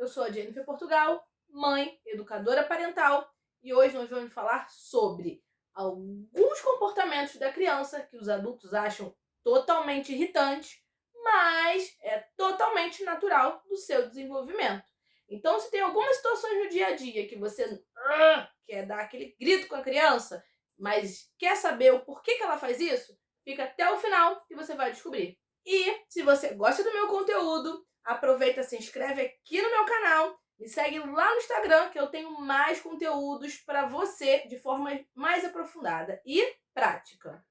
Eu sou a Jennifer Portugal, mãe, educadora parental, e hoje nós vamos falar sobre alguns comportamentos da criança que os adultos acham totalmente irritantes, mas é totalmente natural do seu desenvolvimento. Então, se tem algumas situações no dia a dia que você quer dar aquele grito com a criança, mas quer saber o porquê que ela faz isso, fica até o final que você vai descobrir. E se você gosta do meu conteúdo, aproveita, se inscreve aqui no meu canal, me segue lá no Instagram que eu tenho mais conteúdos para você de forma mais aprofundada e prática.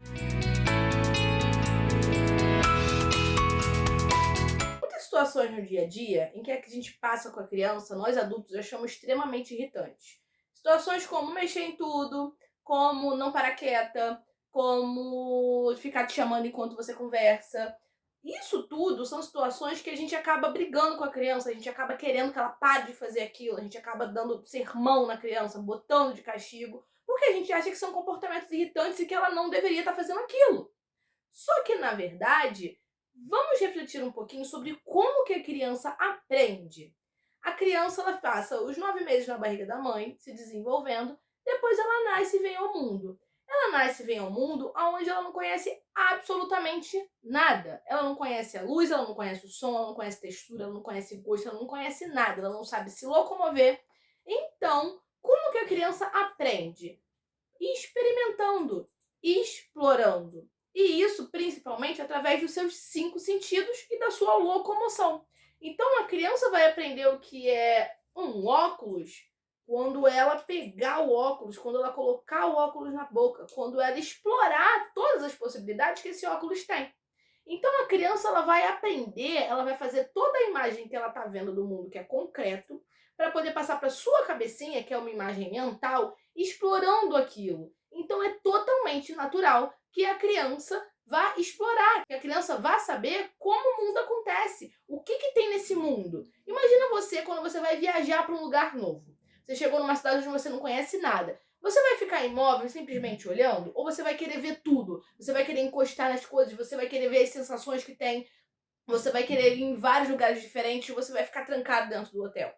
Muitas situações no dia a dia em que a gente passa com a criança, nós adultos achamos extremamente irritantes. Situações como mexer em tudo, como não parar quieta, como ficar te chamando enquanto você conversa. Isso tudo são situações que a gente acaba brigando com a criança, a gente acaba querendo que ela pare de fazer aquilo, a gente acaba dando sermão na criança, botando de castigo, porque a gente acha que são comportamentos irritantes e que ela não deveria estar fazendo aquilo. Só que, na verdade, vamos refletir um pouquinho sobre como que a criança aprende. A criança, ela passa os 9 meses na barriga da mãe, se desenvolvendo, depois ela nasce e vem ao mundo. Ela nasce e vem ao mundo onde ela não conhece absolutamente nada. Ela não conhece a luz, ela não conhece o som, ela não conhece textura, ela não conhece gosto, ela não conhece nada, ela não sabe se locomover. Então, como que a criança aprende? Experimentando, explorando. E isso principalmente através dos seus 5 sentidos e da sua locomoção. Então a criança vai aprender o que é um óculos quando ela pegar o óculos, quando ela colocar o óculos na boca, quando ela explorar todas as possibilidades que esse óculos tem. Então a criança, ela vai aprender, ela vai fazer toda a imagem que ela está vendo do mundo, que é concreto, para poder passar para sua cabecinha, que é uma imagem mental, explorando aquilo. Então é totalmente natural que a criança vá explorar, que a criança vá saber como o mundo acontece, o que que tem nesse mundo. Imagina você quando você vai viajar para um lugar novo. Você chegou numa cidade onde você não conhece nada. Você vai ficar imóvel simplesmente olhando? Ou você vai querer ver tudo? Você vai querer encostar nas coisas, você vai querer ver as sensações que tem, você vai querer ir em vários lugares diferentes, você vai ficar trancado dentro do hotel.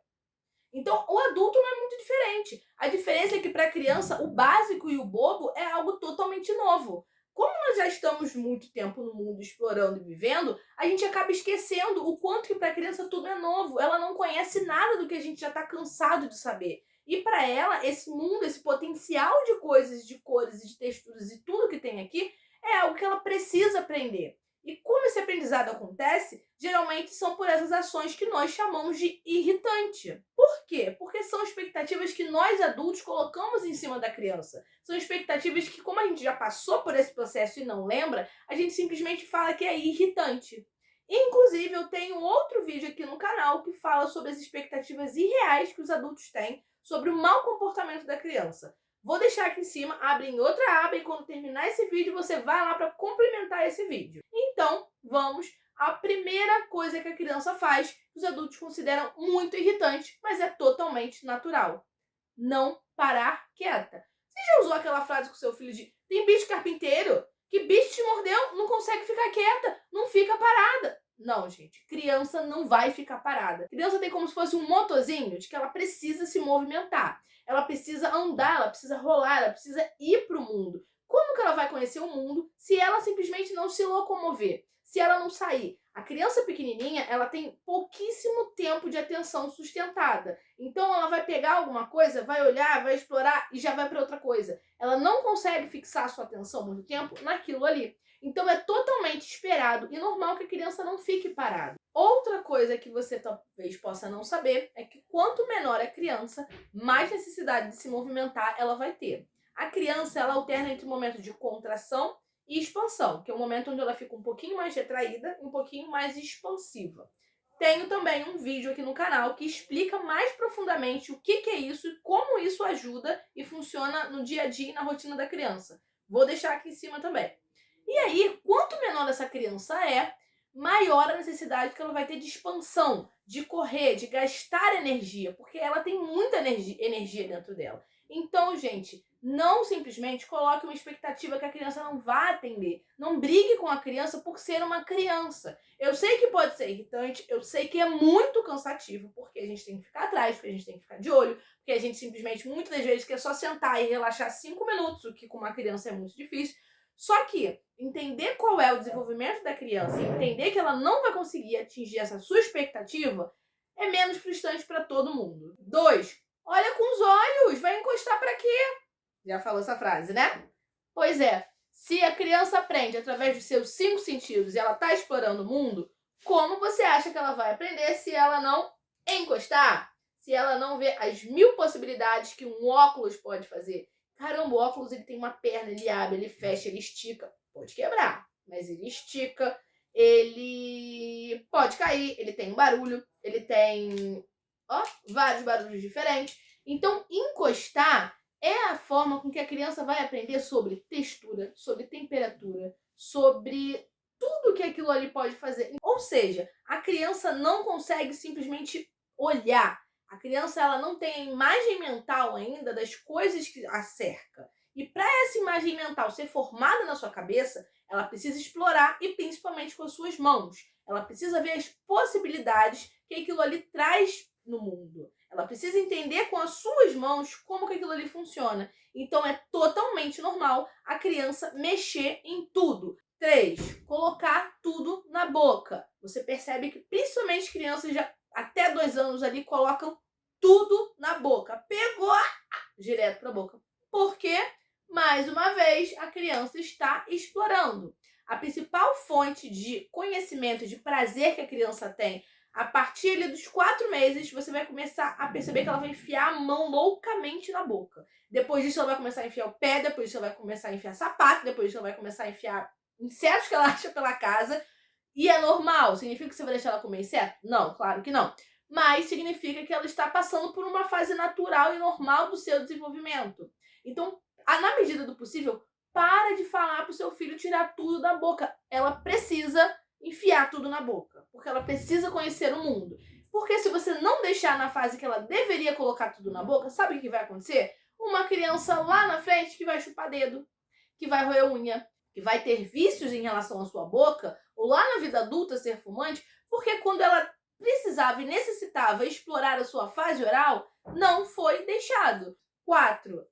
Então, o adulto não é muito diferente. A diferença é que para a criança, o básico e o bobo é algo totalmente novo. Como nós já estamos muito tempo no mundo explorando e vivendo, a gente acaba esquecendo o quanto que para a criança tudo é novo. Ela não conhece nada do que a gente já está cansado de saber. E para ela, esse mundo, esse potencial de coisas, de cores e de texturas e tudo que tem aqui, é algo que ela precisa aprender. E como esse aprendizado acontece, geralmente são por essas ações que nós chamamos de irritante. Por quê? Porque são expectativas que nós adultos colocamos em cima da criança. São expectativas que, como a gente já passou por esse processo e não lembra, a gente simplesmente fala que é irritante. Inclusive, eu tenho outro vídeo aqui no canal que fala sobre as expectativas irreais que os adultos têm sobre o mau comportamento da criança. Vou deixar aqui em cima, abre em outra aba e quando terminar esse vídeo você vai lá para complementar esse vídeo. Então, vamos à primeira coisa que a criança faz, que os adultos consideram muito irritante, mas é totalmente natural. Não parar quieta. Você já usou aquela frase com seu filho de tem bicho carpinteiro? Que bicho te mordeu? Não consegue ficar quieta, não fica parada. Não, gente, criança não vai ficar parada. Criança tem como se fosse um motorzinho de que ela precisa se movimentar. Ela precisa andar, ela precisa rolar, ela precisa ir para o mundo. Como que ela vai conhecer o mundo se ela simplesmente não se locomover? Se ela não sair? A criança pequenininha, ela tem pouquíssimo tempo de atenção sustentada. Então ela vai pegar alguma coisa, vai olhar, vai explorar e já vai para outra coisa. Ela não consegue fixar sua atenção muito tempo naquilo ali. Então é totalmente esperado e normal que a criança não fique parada. Outra coisa que você talvez possa não saber é que quanto menor a criança, mais necessidade de se movimentar ela vai ter. A criança, ela alterna entre o momento de contração e expansão, que é o momento onde ela fica um pouquinho mais retraída e um pouquinho mais expansiva. Tenho também um vídeo aqui no canal que explica mais profundamente o que é isso e como isso ajuda e funciona no dia a dia e na rotina da criança. Vou deixar aqui em cima também. E aí, quanto menor essa criança é, maior a necessidade que ela vai ter de expansão, de correr, de gastar energia, porque ela tem muita energia dentro dela. Então, gente, não simplesmente coloque uma expectativa que a criança não vá atender. Não brigue com a criança por ser uma criança. Eu sei que pode ser irritante, eu sei que é muito cansativo, porque a gente tem que ficar atrás, porque a gente tem que ficar de olho, porque a gente simplesmente, muitas das vezes, quer só sentar e relaxar 5 minutos, o que com uma criança é muito difícil. Só que entender qual é o desenvolvimento da criança e entender que ela não vai conseguir atingir essa sua expectativa é menos frustrante para todo mundo. 2. Olha com os olhos, vai encostar para quê? Já falou essa frase, né? Pois é, se a criança aprende através dos seus 5 sentidos e ela está explorando o mundo, como você acha que ela vai aprender se ela não encostar? Se ela não vê as 1000 possibilidades que um óculos pode fazer? Caramba, o óculos ele tem uma perna, ele abre, ele fecha, ele estica. Pode quebrar, mas ele estica, ele pode cair, ele tem um barulho, ele tem vários barulhos diferentes. Então, encostar é a forma com que a criança vai aprender sobre textura, sobre temperatura, sobre tudo que aquilo ali pode fazer. Ou seja, a criança não consegue simplesmente olhar. A criança ela não tem a imagem mental ainda das coisas que a cerca. E para essa imagem mental ser formada na sua cabeça, ela precisa explorar e principalmente com as suas mãos. Ela precisa ver as possibilidades que aquilo ali traz no mundo. Ela precisa entender com as suas mãos como que aquilo ali funciona. Então é totalmente normal a criança mexer em tudo. 3. Colocar tudo na boca. Você percebe que principalmente crianças já até 2 anos ali colocam tudo na boca. Pegou direto para a boca. Por quê? Mais uma vez, a criança está explorando. A principal fonte de conhecimento, de prazer que a criança tem, a partir ali dos 4 meses, você vai começar a perceber que ela vai enfiar a mão loucamente na boca. Depois disso, ela vai começar a enfiar o pé, depois disso, ela vai começar a enfiar sapato, depois disso, ela vai começar a enfiar insetos que ela acha pela casa. E é normal. Significa que você vai deixar ela comer inseto? Não, claro que não. Mas significa que ela está passando por uma fase natural e normal do seu desenvolvimento. Então, na medida do possível, para de falar para o seu filho tirar tudo da boca. Ela precisa enfiar tudo na boca, porque ela precisa conhecer o mundo. Porque se você não deixar na fase que ela deveria colocar tudo na boca, sabe o que vai acontecer? Uma criança lá na frente que vai chupar dedo, que vai roer unha, que vai ter vícios em relação à sua boca, ou lá na vida adulta ser fumante, porque quando ela precisava e necessitava explorar a sua fase oral, não foi deixado. 4.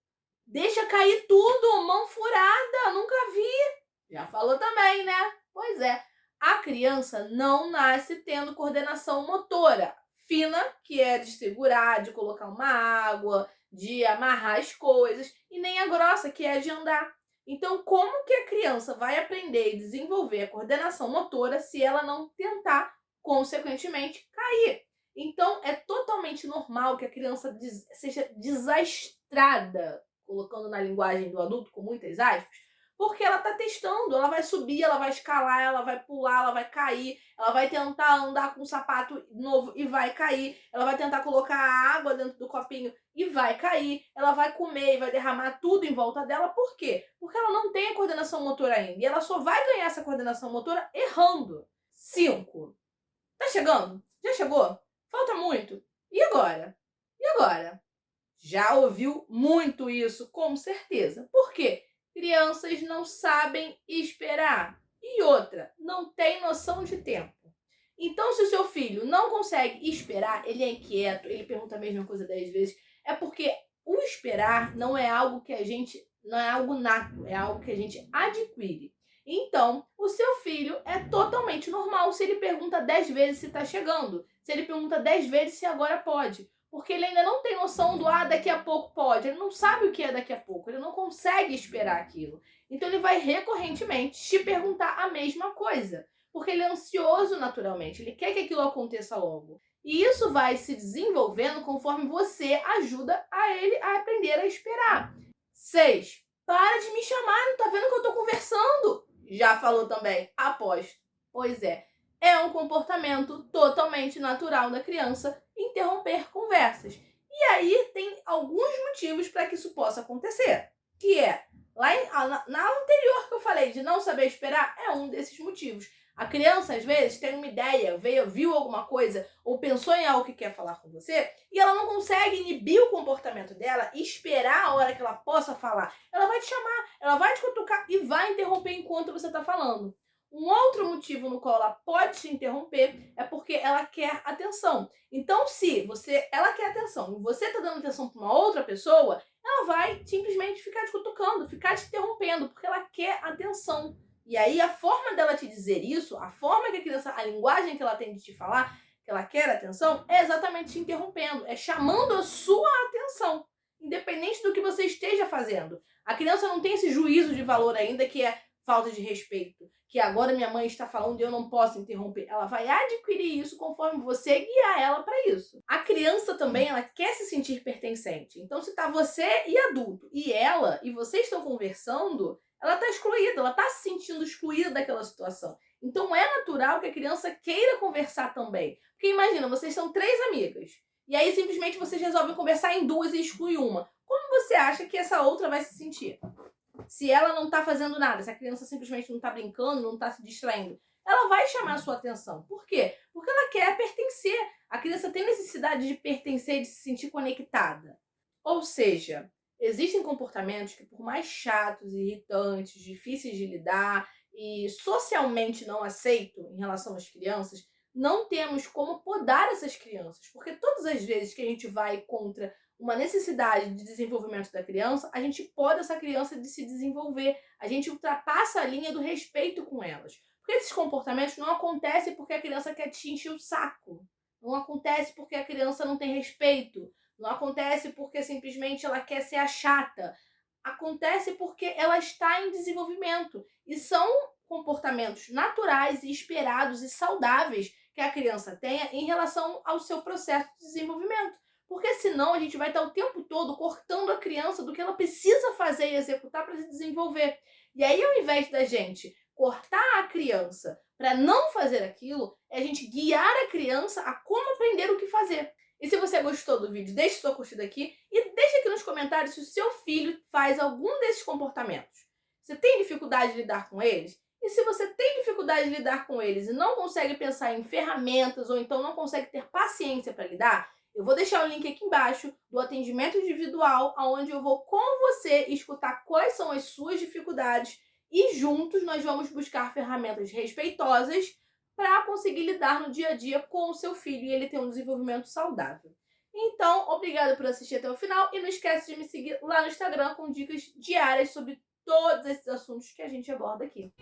Deixa cair tudo, mão furada, nunca vi. Já falou também, né? Pois é, a criança não nasce tendo coordenação motora fina, que é de segurar, de colocar uma água, de amarrar as coisas, e nem a grossa, que é de andar. Então, como que a criança vai aprender e desenvolver a coordenação motora se ela não tentar, consequentemente, cair? Então, é totalmente normal que a criança seja desastrada, colocando na linguagem do adulto com muitas aspas, porque ela está testando, ela vai subir, ela vai escalar, ela vai pular, ela vai cair, ela vai tentar andar com um sapato novo e vai cair, ela vai tentar colocar água dentro do copinho e vai cair, ela vai comer e vai derramar tudo em volta dela. Por quê? Porque ela não tem a coordenação motora ainda, e ela só vai ganhar essa coordenação motora errando. 5. Tá chegando? Já chegou? Falta muito. E agora? E agora? Já ouviu muito isso, com certeza. Por quê? Crianças não sabem esperar. E outra, não tem noção de tempo. Então, se o seu filho não consegue esperar, ele é inquieto, ele pergunta a mesma coisa 10 vezes, é porque o esperar não é algo que a gente, não é algo nato, é algo que a gente adquire. Então, o seu filho é totalmente normal se ele pergunta 10 vezes se está chegando, se ele pergunta 10 vezes se agora pode. Porque ele ainda não tem noção do daqui a pouco pode. Ele não sabe o que é daqui a pouco. Ele não consegue esperar aquilo. Então ele vai recorrentemente te perguntar a mesma coisa. Porque ele é ansioso naturalmente. Ele quer que aquilo aconteça logo. E isso vai se desenvolvendo conforme você ajuda a ele a aprender a esperar. 6. Para de me chamar, não tá vendo que eu tô conversando? Já falou também, aposto. Pois é. É um comportamento totalmente natural da criança interromper conversas. E aí tem alguns motivos para que isso possa acontecer. Que é, na anterior que eu falei de não saber esperar, é um desses motivos. A criança, às vezes, tem uma ideia, viu alguma coisa ou pensou em algo que quer falar com você e ela não consegue inibir o comportamento dela e esperar a hora que ela possa falar. Ela vai te chamar, ela vai te cutucar e vai interromper enquanto você está falando. Um outro motivo no qual ela pode te interromper é porque ela quer atenção. Então, se ela quer atenção e você está dando atenção para uma outra pessoa, ela vai simplesmente ficar te cutucando, ficar te interrompendo, porque ela quer atenção. E aí a forma dela te dizer isso, a forma que a criança, a linguagem que ela tem de te falar, que ela quer atenção, é exatamente te interrompendo, é chamando a sua atenção, independente do que você esteja fazendo. A criança não tem esse juízo de valor ainda que é falta de respeito, que agora minha mãe está falando e eu não posso interromper. Ela vai adquirir isso conforme você guiar ela para isso. A criança também, ela quer se sentir pertencente. Então, se tá você e adulto e ela e vocês estão conversando, ela está excluída, ela está se sentindo excluída daquela situação. Então, é natural que a criança queira conversar também. Porque imagina, vocês são 3 amigas e aí simplesmente vocês resolvem conversar em 2 e excluir uma. Como você acha que essa outra vai se sentir? Se ela não tá fazendo nada, se a criança simplesmente não tá brincando, não tá se distraindo, ela vai chamar a sua atenção. Por quê? Porque ela quer pertencer. A criança tem necessidade de pertencer, de se sentir conectada. Ou seja, existem comportamentos que, por mais chatos, irritantes, difíceis de lidar e socialmente não aceitos em relação às crianças, não temos como podar essas crianças, porque todas as vezes que a gente vai contra uma necessidade de desenvolvimento da criança, a gente poda essa criança de se desenvolver, a gente ultrapassa a linha do respeito com elas. Porque esses comportamentos não acontecem porque a criança quer te encher o saco, não acontece porque a criança não tem respeito, não acontece porque simplesmente ela quer ser a chata. Acontece porque ela está em desenvolvimento. E são comportamentos naturais e esperados e saudáveis que a criança tenha em relação ao seu processo de desenvolvimento. Porque senão a gente vai estar o tempo todo cortando a criança do que ela precisa fazer e executar para se desenvolver. E aí, ao invés da gente cortar a criança para não fazer aquilo, é a gente guiar a criança a como aprender o que fazer. E se você gostou do vídeo, deixe sua curtida aqui e deixe aqui nos comentários se o seu filho faz algum desses comportamentos. Você tem dificuldade de lidar com eles? E se você tem dificuldade de lidar com eles e não consegue pensar em ferramentas ou então não consegue ter paciência para lidar, eu vou deixar o link aqui embaixo do atendimento individual, onde eu vou com você escutar quais são as suas dificuldades e juntos nós vamos buscar ferramentas respeitosas para conseguir lidar no dia a dia com o seu filho e ele ter um desenvolvimento saudável. Então, obrigada por assistir até o final e não esquece de me seguir lá no Instagram com dicas diárias sobre todos esses assuntos que a gente aborda aqui.